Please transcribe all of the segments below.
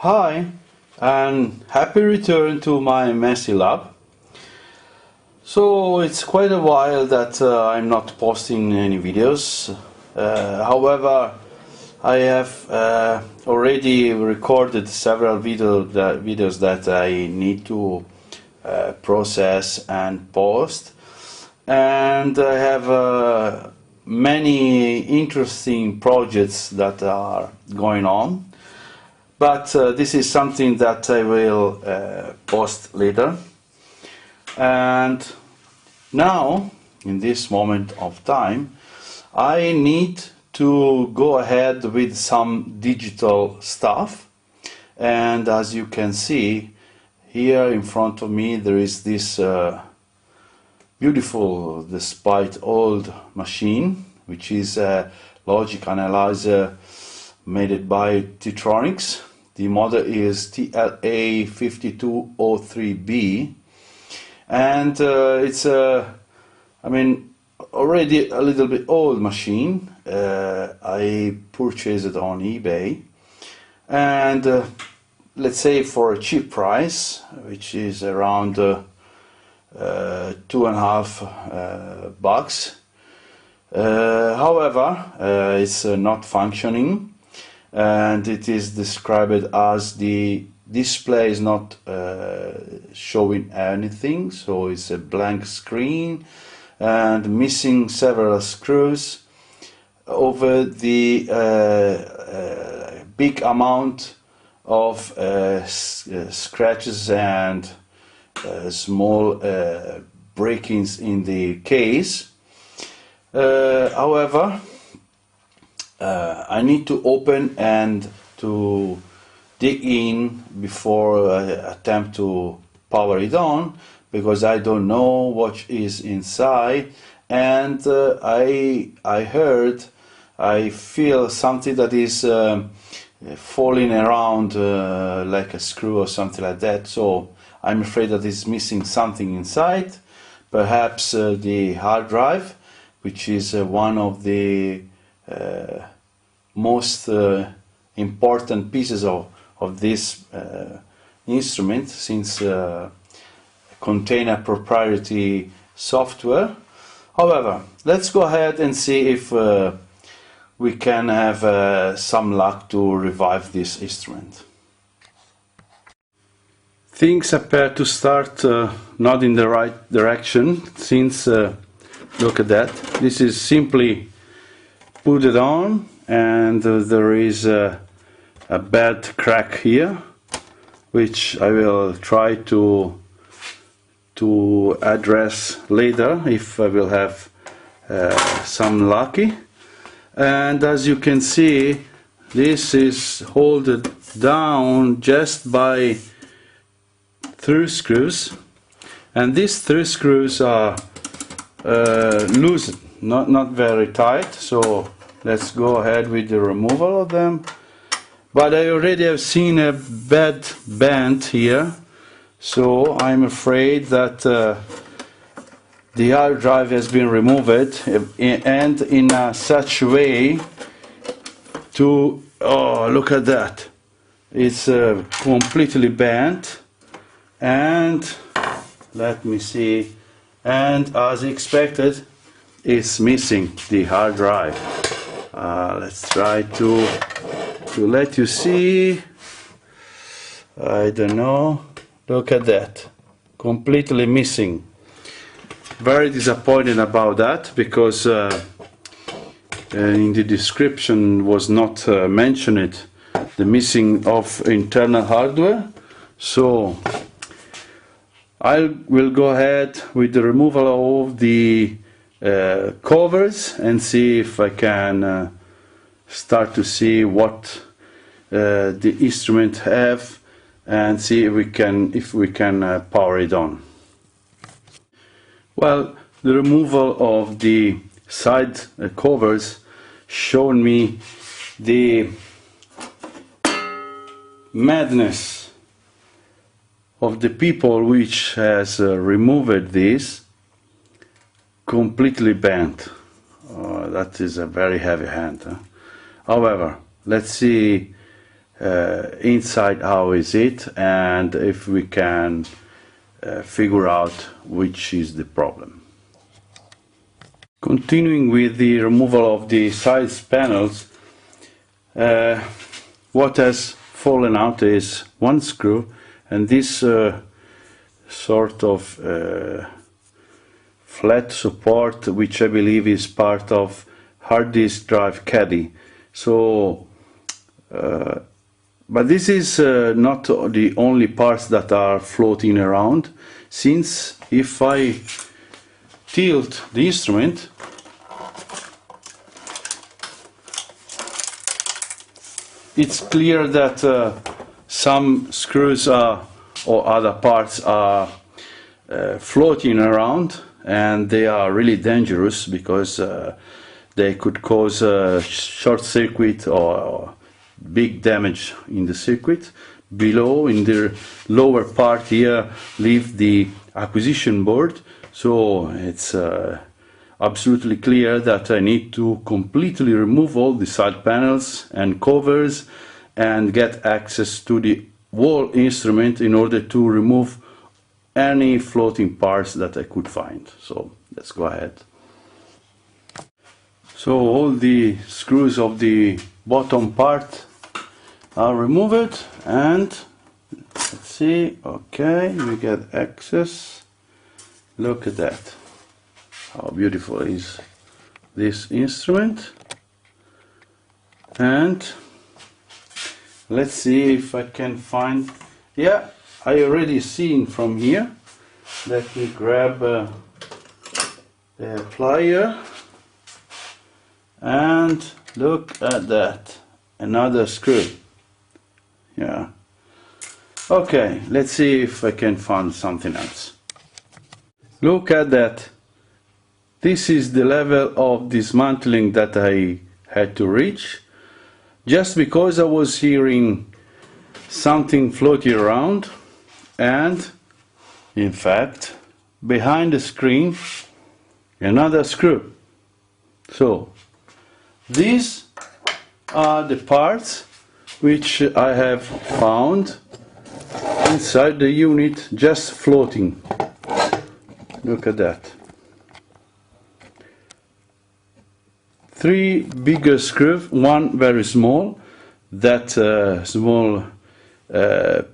Hi, and happy return to my messy lab. So it's quite a while that I'm not posting any videos. However, I have already recorded several videos that I need to process and post, and I have many interesting projects that are going on. But this is something that I will post later. And now, in this moment of time, I need to go ahead with some digital stuff. And as you can see, here in front of me there is this beautiful, despite old machine, which is a logic analyzer made by Tektronix. The model is TLA 5203B, and it's already a little bit old machine. I purchased it on eBay, and let's say for a cheap price, which is around $2.50. However, it's not functioning. And it is described as the display is not showing anything, so it's a blank screen and missing several screws over the big amount of scratches and small breakings in the case. However, I need to open and to dig in before I attempt to power it on, because I don't know what is inside, and I feel something that is falling around like a screw or something like that. So I'm afraid that it's missing something inside, perhaps the hard drive, which is one of the most important pieces of this instrument, since contain a proprietary software. However, let's go ahead and see if we can have some luck to revive this instrument. Things appear to start not in the right direction, since look at that. This is simply put it on, and there is a bad crack here, which I will try to address later if I will have some lucky. And as you can see, this is held down just by through screws, and these through screws are loose, not very tight, so let's go ahead with the removal of them. But I already have seen a bad bend here, so I'm afraid that the hard drive has been removed, and in such a way to, oh, look at that, it's completely bent. And let me see, and as expected, it's missing the hard drive. Let's try to let you see. I don't know, look at that, completely missing. Very disappointed about that, because in the description was not mentioned the missing of internal hardware. So I will go ahead with the removal of the covers and see if I can start to see what the instrument have, and see if we can power it on. Well, the removal of the side covers showed me the madness of the people which has removed this, completely bent. That is a very heavy hand. However, let's see inside how is it, and if we can figure out which is the problem. Continuing with the removal of the side panels, what has fallen out is one screw, and this sort of flat support, which I believe is part of hard disk drive caddy. So but this is not the only parts that are floating around, since if I tilt the instrument, it's clear that some screws or other parts are floating around, and they are really dangerous because they could cause a short circuit or big damage in the circuit. Below, in the lower part here, leave the acquisition board, so it's absolutely clear that I need to completely remove all the side panels and covers and get access to the whole instrument in order to remove any floating parts that I could find. So let's go ahead. So all the screws of the bottom part are removed, and let's see, okay, we get access. Look at that, how beautiful is this instrument. And let's see if I can find, yeah, I already seen from here. Let me grab the plier, and look at that, another screw. Yeah. Okay, let's see if I can find something else. Look at that. This is the level of dismantling that I had to reach, just because I was hearing something floating around, and in fact behind the screen another screw. So these are the parts which I have found inside the unit, just floating. Look at that. 3 bigger screws, one very small, that small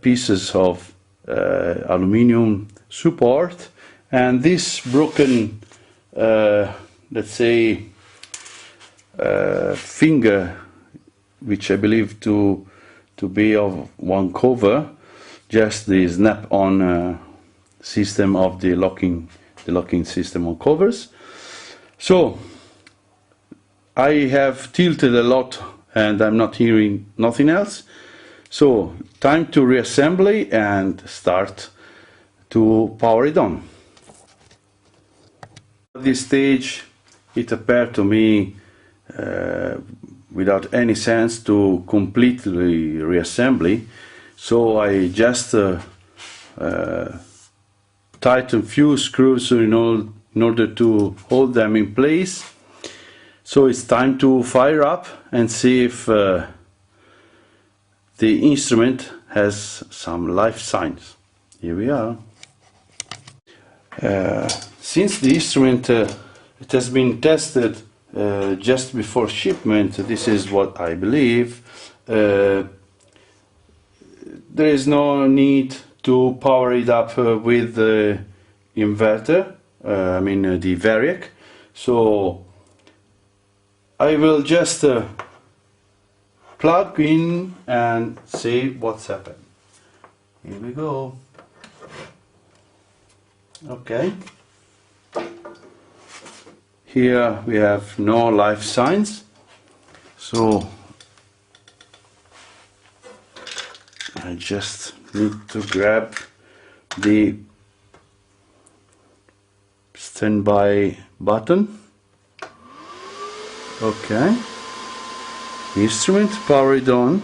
pieces of aluminium support, and this broken, let's say, finger, which I believe to be of one cover, just the snap-on system of the locking system on covers. So I have tilted a lot and I'm not hearing nothing else. So time to reassembly and start to power it on. At this stage it appeared to me without any sense to completely reassembly, so I just tighten few screws in order to hold them in place. So it's time to fire up and see if the instrument has some life signs. Here we are. Since the instrument it has been tested just before shipment, this is what I believe. There is no need to power it up with the inverter, I mean the variac. So I will just plug in and see what's happened. Here we go. Okay. Here we have no life signs, so I just need to grab the standby button. Okay, instrument powered on.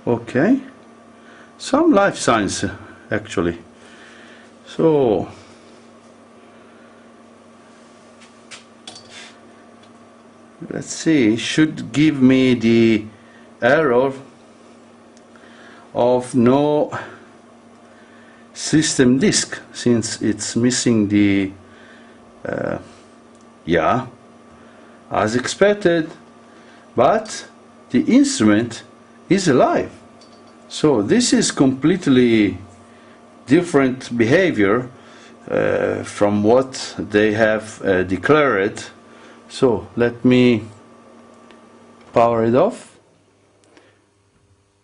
Okay, some life signs actually. So let's see, should give me the error of no system disk, since it's missing the yeah, as expected, but the instrument is alive. So this is completely different behavior from what they have declared. So let me power it off,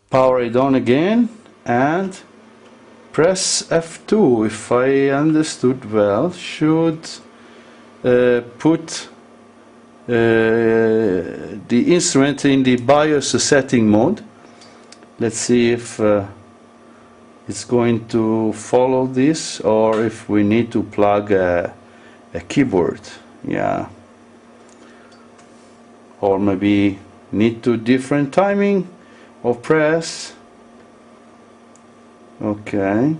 power it on again, and press F2. If I understood well, should put the instrument in the BIOS setting mode. Let's see if it's going to follow this, or if we need to plug a keyboard. Yeah, or maybe need to different timing of press. Okay,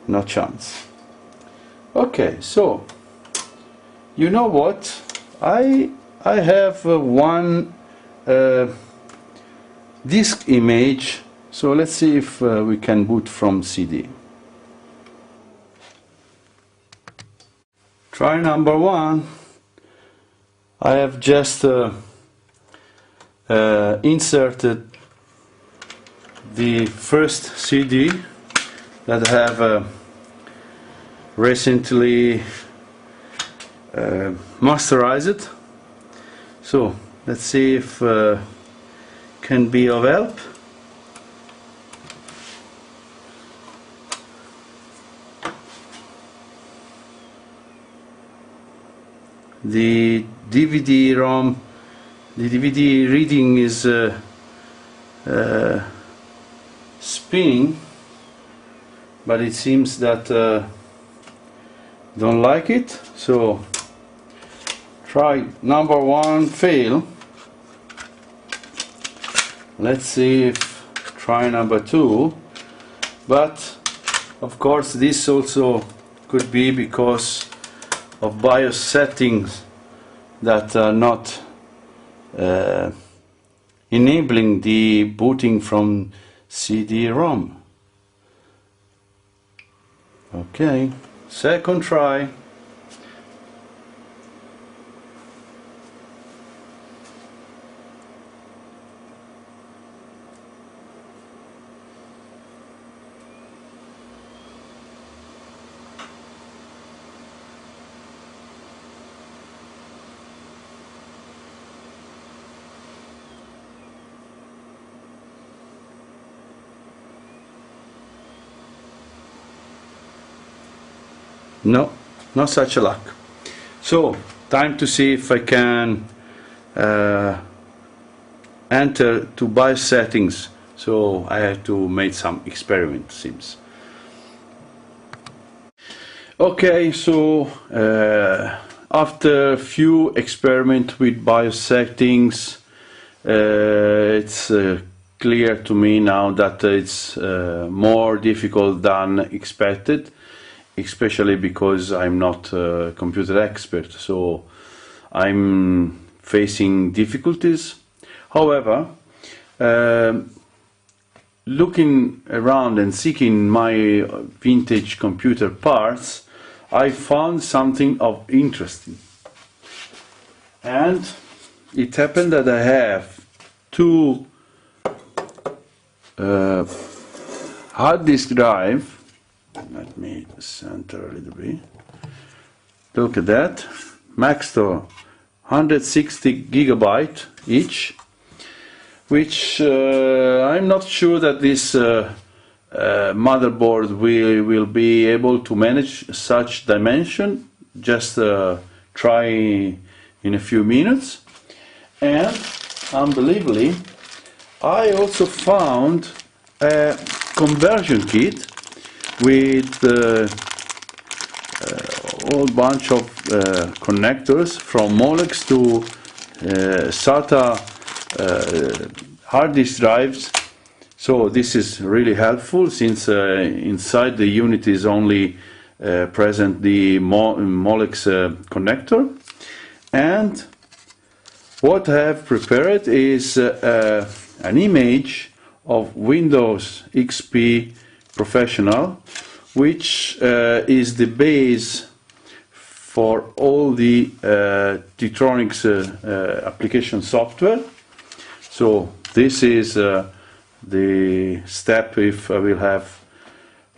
no chance. Okay, so you know what, I have one disk image, so let's see if we can boot from CD. Try number one. I have just inserted the first CD that I have recently masterized. So let's see if can be of help. The DVD-ROM, the DVD reading is spinning, but it seems that don't like it. So try number one, fail. Let's see if try number two, but of course this also could be because of BIOS settings that are not enabling the booting from CD-ROM. Okay, second try. No, not such a luck. So, time to see if I can enter to BIOS settings. So I have to make some experiment, seems. Okay, so after a few experiments with BIOS settings, it's clear to me now that it's more difficult than expected, especially because I'm not a computer expert, so I'm facing difficulties. However, looking around and seeking my vintage computer parts, I found something of interesting. And it happened that I have two hard disk drive. Let me center a little bit. Look at that. Maxtor 160 gigabyte each, which I'm not sure that this motherboard will be able to manage such dimension. Just try in a few minutes. And unbelievably, I also found a conversion kit with a whole bunch of connectors from Molex to SATA hard disk drives. So this is really helpful, since inside the unit is only present the Molex connector, And what I have prepared is an image of Windows XP Professional, which is the base for all the Tektronix application software. So this is the step if I will have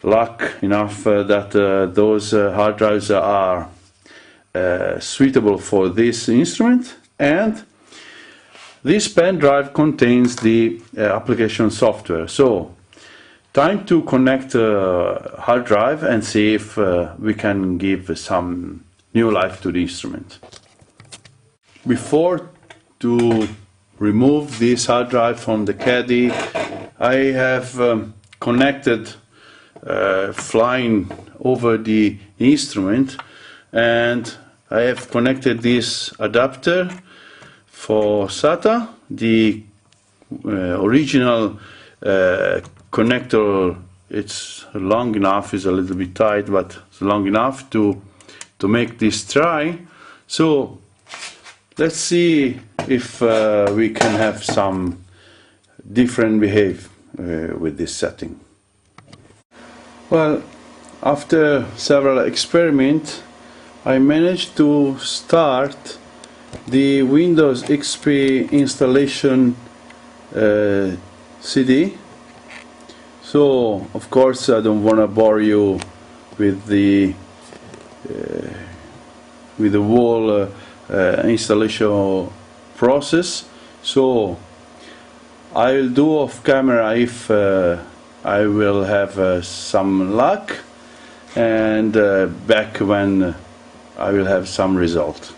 luck enough that those hard drives are suitable for this instrument, and this pen drive contains the application software. So time to connect a hard drive and see if we can give some new life to the instrument. Before to remove this hard drive from the caddy, I have connected flying over the instrument, and I have connected this adapter for SATA. The original connector, it's long enough, is a little bit tight, but it's long enough to make this try. So let's see if we can have some different behavior with this setting. Well, after several experiments, I managed to start the Windows XP installation CD. So of course I don't want to bore you with the whole installation process, so I'll do off camera if I will have some luck, and back when I will have some result.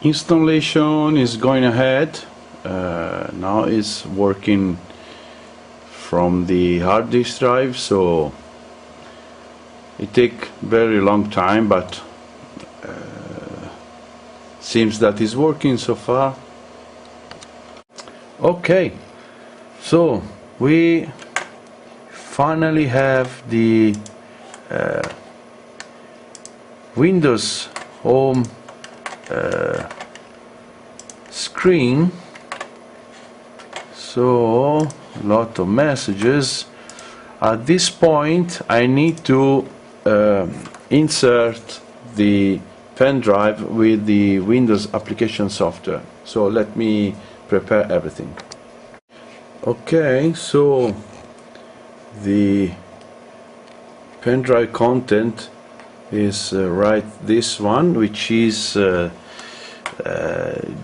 Installation is going ahead. Now it's working from the hard disk drive, so it takes very long time, but seems that it's working so far. Okay, so we finally have the Windows Home screen. So a lot of messages. At this point I need to insert the pen drive with the Windows application software. So let me prepare everything. Okay, so the pen drive content is right this one, which is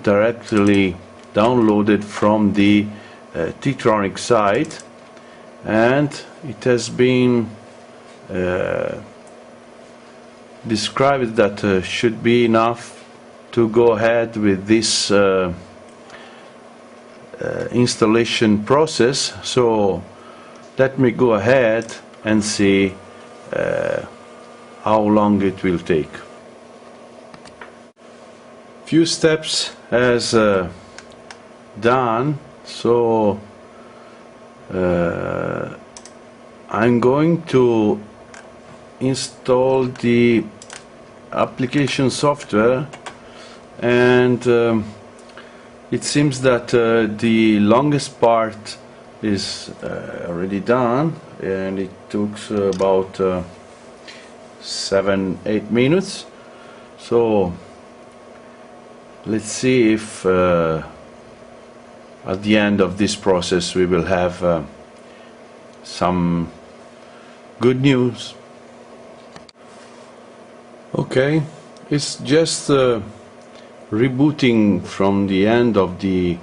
directly downloaded from the Tektronix site, and it has been described that should be enough to go ahead with this installation process. So let me go ahead and see how long it will take. Few steps as done, so I'm going to install the application software, and it seems that the longest part is already done, and it took about 7-8 minutes. So let's see if at the end of this process we will have some good news. Okay, it's just rebooting from the end of the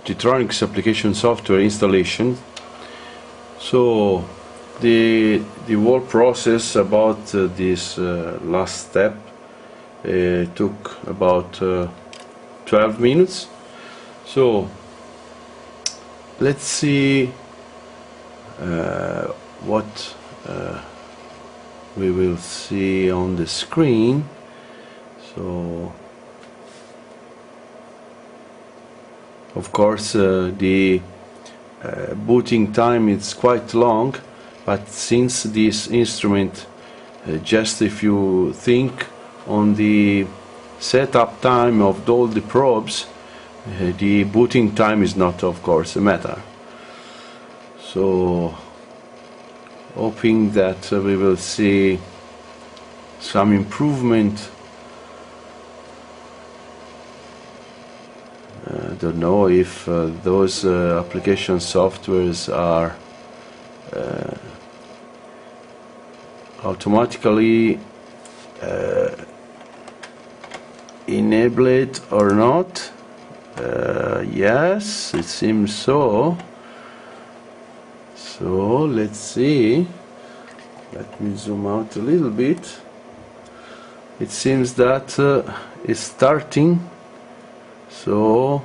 Tektronix application software installation. So the whole process about this last step took about 12 minutes. So let's see what we will see on the screen. So of course the booting time is quite long, but since this instrument, just if you think on the setup time of all the probes, the booting time is not, of course, a matter. So hoping that we will see some improvement. I don't know if those application softwares are automatically enabled or not. Yes, it seems so. So let's see. Let me zoom out a little bit. It seems that it's starting. So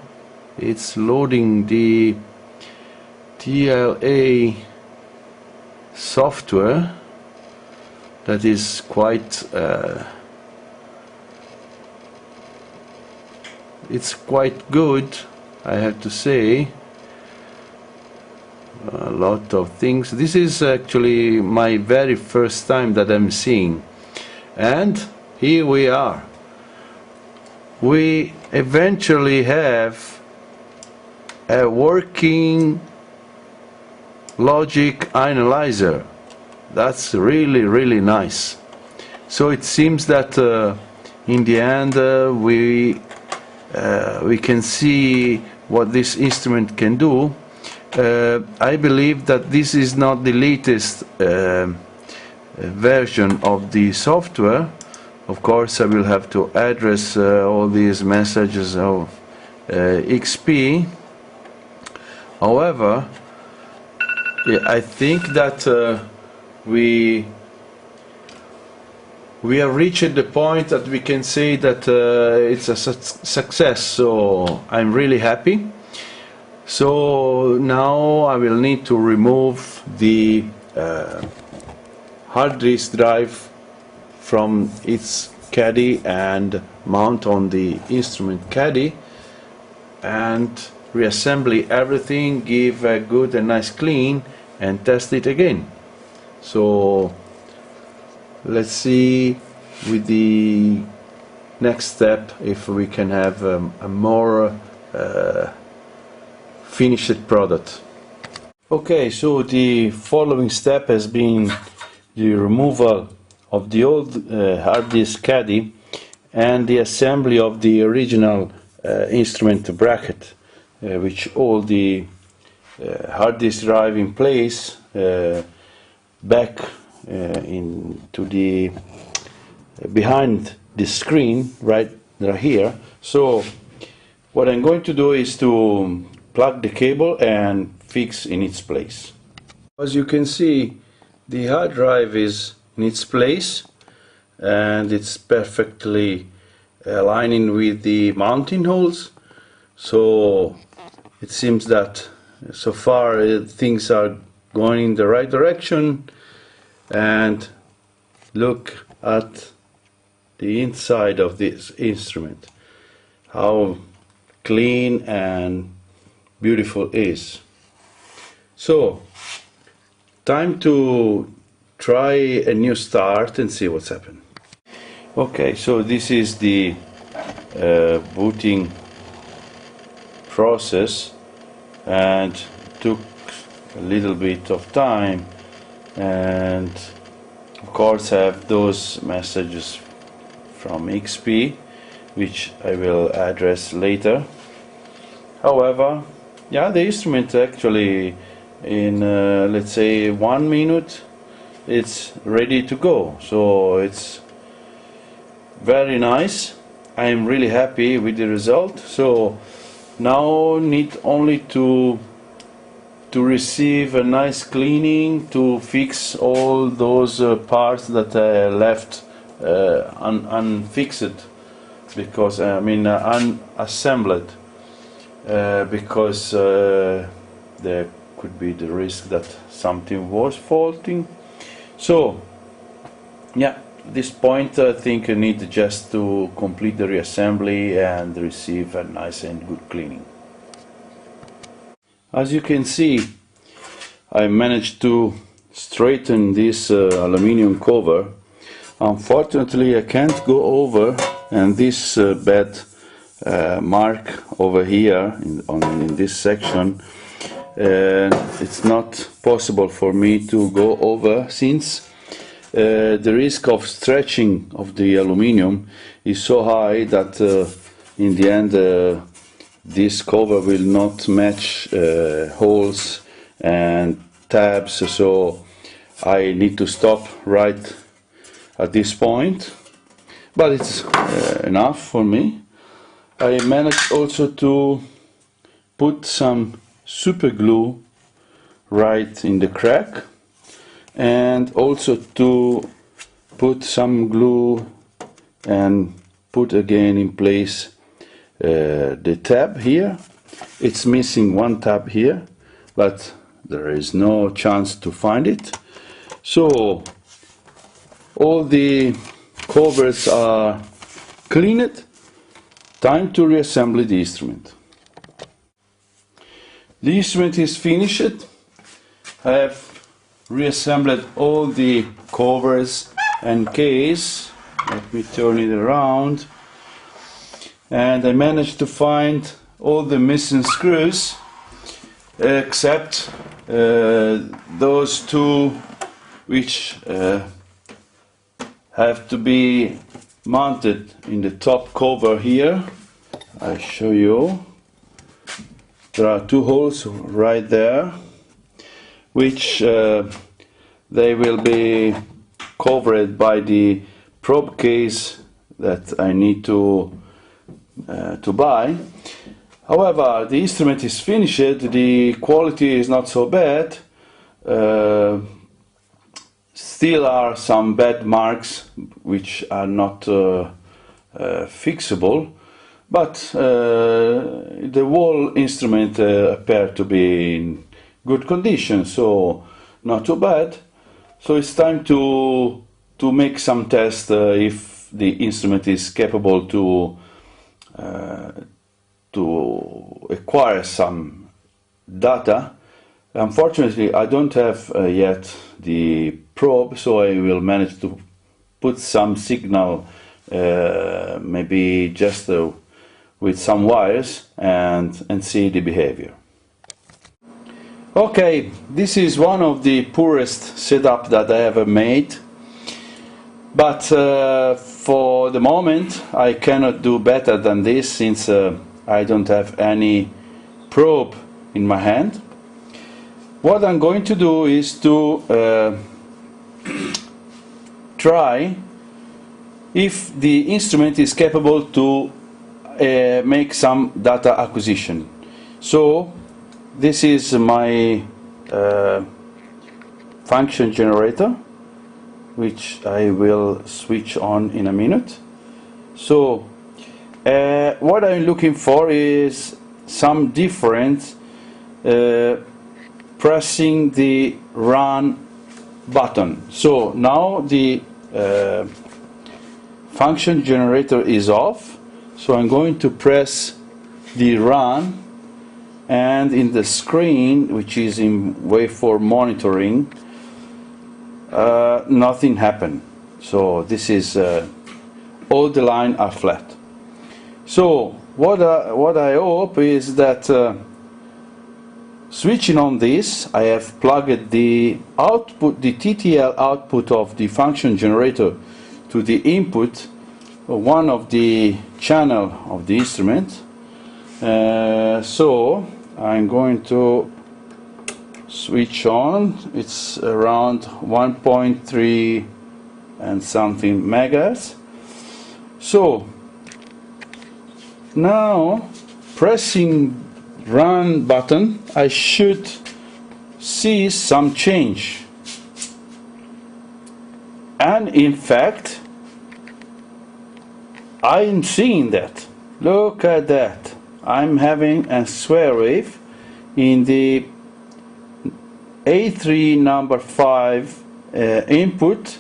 it's loading the TLA software. That is quite it's quite good, I have to say. A lot of things. This is actually my very first time that I'm seeing, and here we are. We eventually have a working logic analyzer. That's really nice. So it seems that in the end we can see what this instrument can do. I believe that this is not the latest version of the software. Of course, I will have to address all these messages of XP. However, I think that we have reached the point that we can say that it's a success. So I'm really happy. So now I will need to remove the hard disk drive from its caddy and mount on the instrument caddy and reassemble everything, give a good and nice clean, and test it again. So let's see with the next step if we can have a more finished product. Okay, so the following step has been the removal of the old hard disk caddy and the assembly of the original instrument bracket, which hold the hard disk drive in place back into the behind the screen right here. So what I'm going to do is to plug the cable and fix in its place. As you can see, the hard drive is in its place and it's perfectly aligning with the mounting holes. So it seems that so far things are going in the right direction. And look at the inside of this instrument, how clean and beautiful it is. So time to try a new start and see what's happened. Okay, so this is the booting process, and it took a little bit of time, and of course I have those messages from XP which I will address later. However, yeah, the instrument actually in let's say 1 minute it's ready to go, so it's very nice. I am really happy with the result. So now need only to receive a nice cleaning, to fix all those parts that I left unfixed, because I mean unassembled, because there could be the risk that something was faulting. So yeah, at this point I think I need just to complete the reassembly and receive a nice and good cleaning. As you can see, I managed to straighten this aluminium cover. Unfortunately, I can't go over and this bad mark over here in this section, it's not possible for me to go over, since the risk of stretching of the aluminium is so high that in the end this cover will not match holes and tabs, so I need to stop right at this point, but it's enough for me. I managed also to put some super glue right in the crack, and also to put some glue and put again in place the tab here. It's missing one tab here, but there is no chance to find it. So all the covers are cleaned. Time to reassemble the instrument. The instrument is finished. I have reassembled all the covers and case. Let me turn it around. And I managed to find all the missing screws, except those two which have to be mounted in the top cover here. I show you. There are two holes right there, which they will be covered by the probe case that I need to buy. However, the instrument is finished. The quality is not so bad. Still are some bad marks which are not fixable, but the whole instrument appeared to be in good condition, so not too bad. So it's time to make some tests if the instrument is capable to acquire some data. Unfortunately, I don't have yet the probe, so I will manage to put some signal, maybe just with some wires, and see the behavior. Okay, this is one of the poorest setup that I ever made, but for the moment I cannot do better than this, since I don't have any probe in my hand. What I'm going to do is to try if the instrument is capable to make some data acquisition. So this is my function generator, which I will switch on in a minute. So what I'm looking for is some difference pressing the run button. So now the function generator is off, so I'm going to press the run, and in the screen, which is in waveform monitoring, nothing happened. So this is all the lines are flat. So what I hope is that switching on this, I have plugged the output, the TTL output of the function generator to the input, one of the channel of the instrument. So I'm going to switch on. It's around 1.3 and something megahertz. So now pressing run button, I should see some change, and in fact I'm seeing that. Look at that. I'm having a square wave in the A3 number 5 input,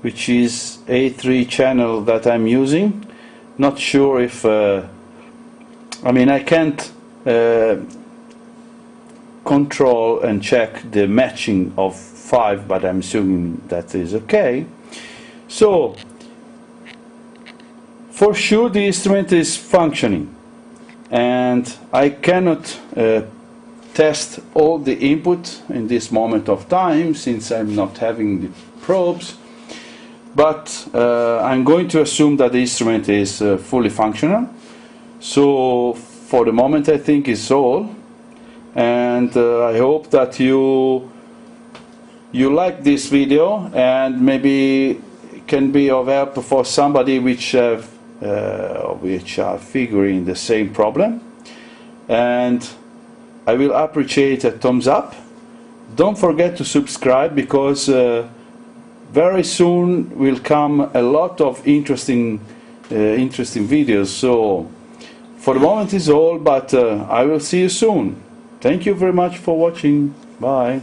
which is A3 channel that I'm using. Not sure if I mean, I can't control and check the matching of 5, but I'm assuming that is okay. So For sure the instrument is functioning, and I cannot test all the input in this moment of time since I'm not having the probes, but I'm going to assume that the instrument is fully functional. So for the moment I think it's all, and I hope that you like this video, and maybe it can be of help for somebody which are figuring the same problem. And I will appreciate a thumbs up. Don't forget to subscribe, because very soon will come a lot of interesting videos. So for the moment is all, but I will see you soon. Thank you very much for watching. Bye.